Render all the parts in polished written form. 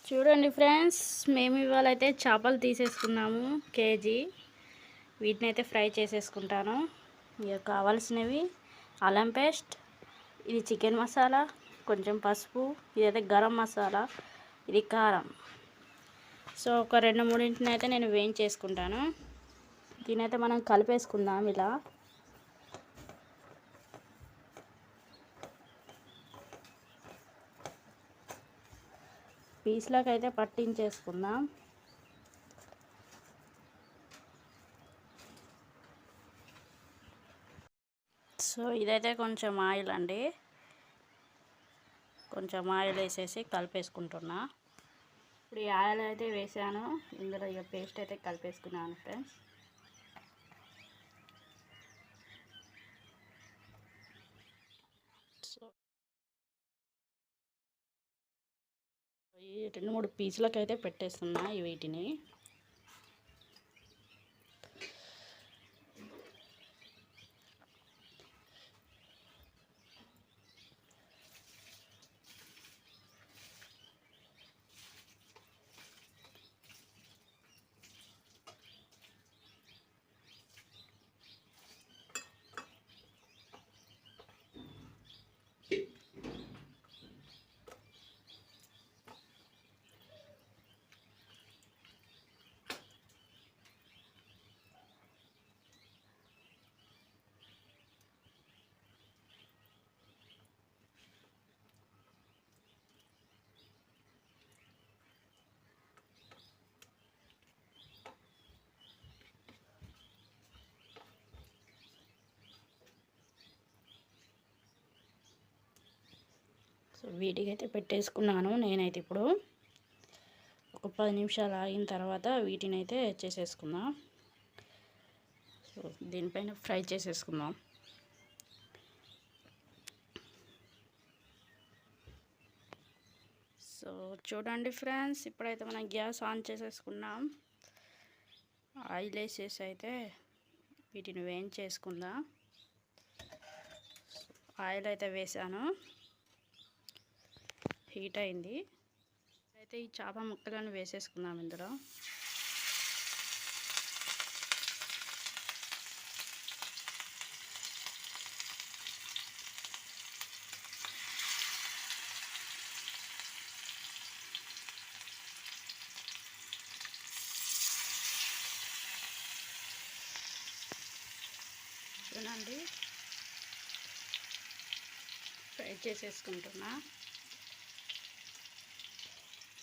చూడండి ఫ్రెండ్స్, మేము ఇవాళ అయితే చేపలు తీసేసుకున్నాము కేజీ. వీటిని అయితే ఫ్రై చేసేసుకుంటాను. ఇక కావాల్సినవి అల్లం పేస్ట్, ఇది చికెన్ మసాలా, కొంచెం పసుపు, ఇదైతే గరం మసాలా, ఇది కారం. సో ఒక 2-3 అయితే నేను వేయించేసుకుంటాను. దీనైతే మనం కలిపేసుకుందాం ఇలా. పీస్లోకి అయితే పట్టించేసుకుందాం. సో ఇదైతే కొంచెం ఆయిల్ అండి, కొంచెం ఆయిల్ వేసేసి కలిపేసుకుంటున్నా. ఇప్పుడు ఈ ఆయిల్ అయితే వేసాను, ఇందులో ఇక పేస్ట్ అయితే కలిపేసుకున్నాను ఫ్రెండ్స్. సో ఈ 2-3 పీసులకు అయితే పెట్టేస్తున్నా వీటిని. సో వీటికైతే పెట్టేసుకున్నాను నేనైతే. ఇప్పుడు ఒక 10 నిమిషాలు ఆగిన తర్వాత వీటిని అయితే చేసేసుకుందాం. సో దీనిపైన ఫ్రై చేసేసుకుందాం. సో చూడండి ఫ్రెండ్స్, ఇప్పుడైతే మనం గ్యాస్ ఆన్ చేసేసుకున్నాం. ఆయిల్ వేసేసి అయితే వీటిని వేయించేసుకుందాం. ఆయిల్ అయితే వేసాను, హీట్ అయింది. అయితే ఈ చేప ముక్కలను వేసేసుకుందాం ఇందులో. చూడండి, ఫ్రై చేసేసుకుంటున్నా.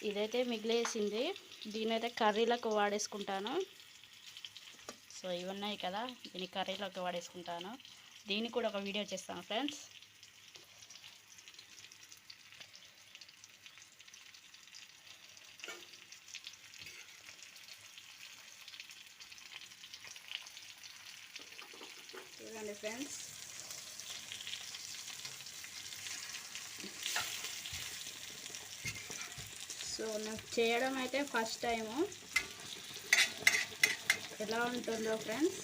ఇదైతే మిగిలేసింది, దీనైతే కర్రీలకు వాడేసుకుంటాను. సో ఇవి ఉన్నాయి కదా, దీన్ని కర్రీలోకి వాడేసుకుంటాను. దీన్ని కూడా ఒక వీడియో చేస్తాను ఫ్రెండ్స్. చూడండి ఫ్రెండ్స్, సో నాకు చేయడం అయితే ఫస్ట్ టైము. ఎలా ఉంటుందో ఫ్రెండ్స్,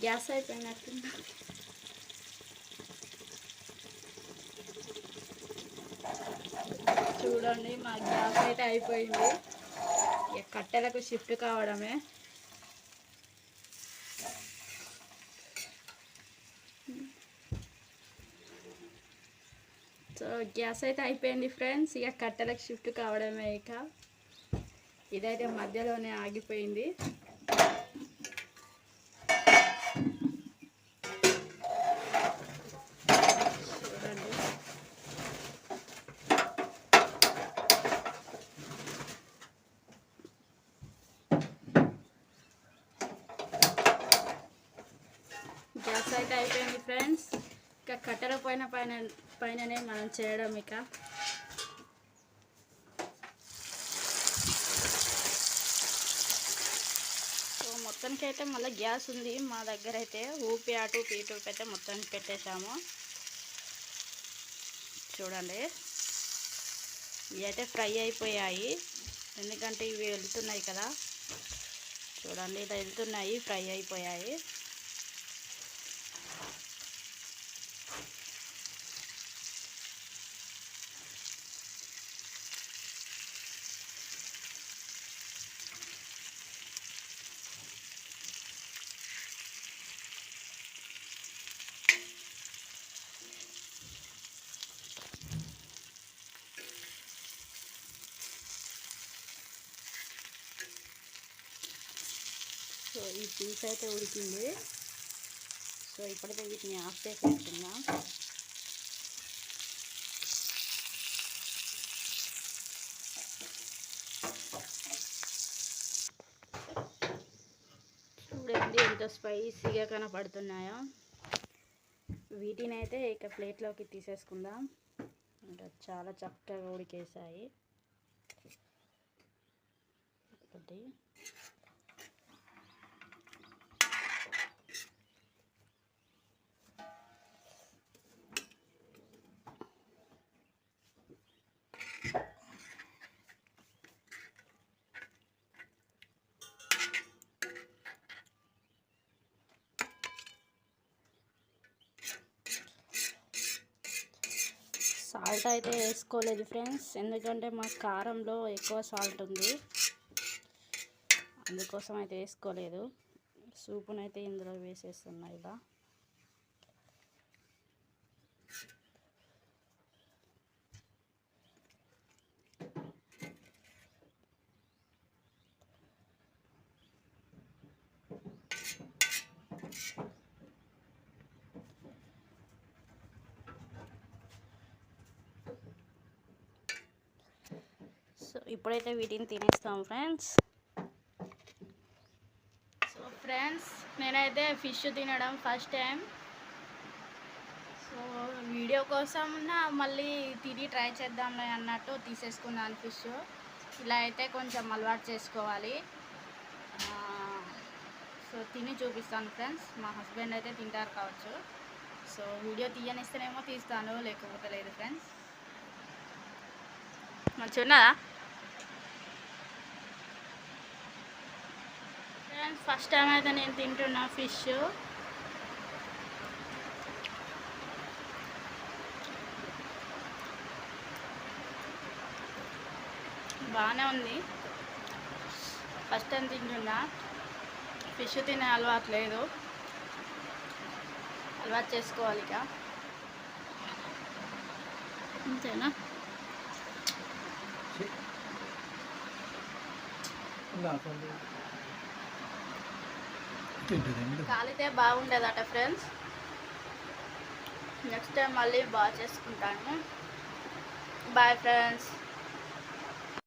గ్యాస్ అయిపోయినట్టుంది. చూడండి, మా గ్యాస్ అయితే అయిపోయింది. ఇక కట్టెలకు షిఫ్ట్ కావడమే. సో గ్యాస్ అయితే అయిపోయింది ఫ్రెండ్స్, ఇక కట్టెలకు షిఫ్ట్ కావడమే. ఇక ఇదైతే మధ్యలోనే ఆగిపోయింది. చూడండి, గ్యాస్ అయితే అయిపోయింది ఫ్రెండ్స్. ఇక కట్టెల పైననే మనం చేయడం. ఇక సో మొత్తానికి అయితే మళ్ళీ గ్యాస్ ఉంది మా దగ్గర. అయితే ఊపి అటు ఇటు అయితే మొత్తానికి పెట్టేసాము. చూడండి, ఇవి అయితే ఫ్రై అయిపోయాయి, ఎందుకంటే ఇవి వెళ్తున్నాయి కదా. చూడండి, ఇలా వెళ్తున్నాయి, ఫ్రై అయిపోయాయి. సో ఈ పీస్ అయితే ఉడికింది. సో ఇప్పుడైతే వీటిని ఆఫ్ చేసేసుకుందాం. చూడండి ఎంత స్పైసీగా కనపడుతున్నాయో. వీటిని అయితే ఇక ప్లేట్లోకి తీసేసుకుందాం. ఇంకా చాలా చక్కగా ఉడికేసాయి. ఒకటి సాల్ట్ అయితే వేసుకోలేదు ఫ్రెండ్స్, ఎందుకంటే మా కారంలో ఎక్కువ సాల్ట్ ఉంది, అందుకోసం అయితే వేసుకోలేదు. సూపునైతే ఇందులో వేసేస్తున్నా ఇలా. సో ఇప్పుడైతే వీటిని తినేస్తాం ఫ్రెండ్స్. సో ఫ్రెండ్స్, నేనైతే ఫిష్ తినడం ఫస్ట్ టైం. సో వీడియో కోసం మళ్ళీ తిని ట్రై చేద్దాంలే అన్నట్టు తీసేసుకున్నాను ఫిష్. ఇలా అయితే కొంచెం అలవాటు చేసుకోవాలి. సో తిని చూపిస్తాను ఫ్రెండ్స్. మా హస్బెండ్ అయితే తింటారు కావచ్చు. సో వీడియో తీయనిస్తేనేమో తీస్తాను, లేకపోతే లేదు ఫ్రెండ్స్. మంచిగా ఉన్నదా ఫ్రెండ్స్? ఫస్ట్ టైం అయితే నేను తింటున్నా ఫిష్. బాగానే ఉంది. ఫస్ట్ టైం తింటున్నా. ఫిష్ తినే అలవాటు లేదు, అలవాటు చేసుకోవాలి ఇక. అంతేనా? కాలితే బాగుండేదట ఫ్రెండ్స్. నెక్స్ట్ టైం మళ్ళీ బాగా చేసుకుంటాను. Bye friends.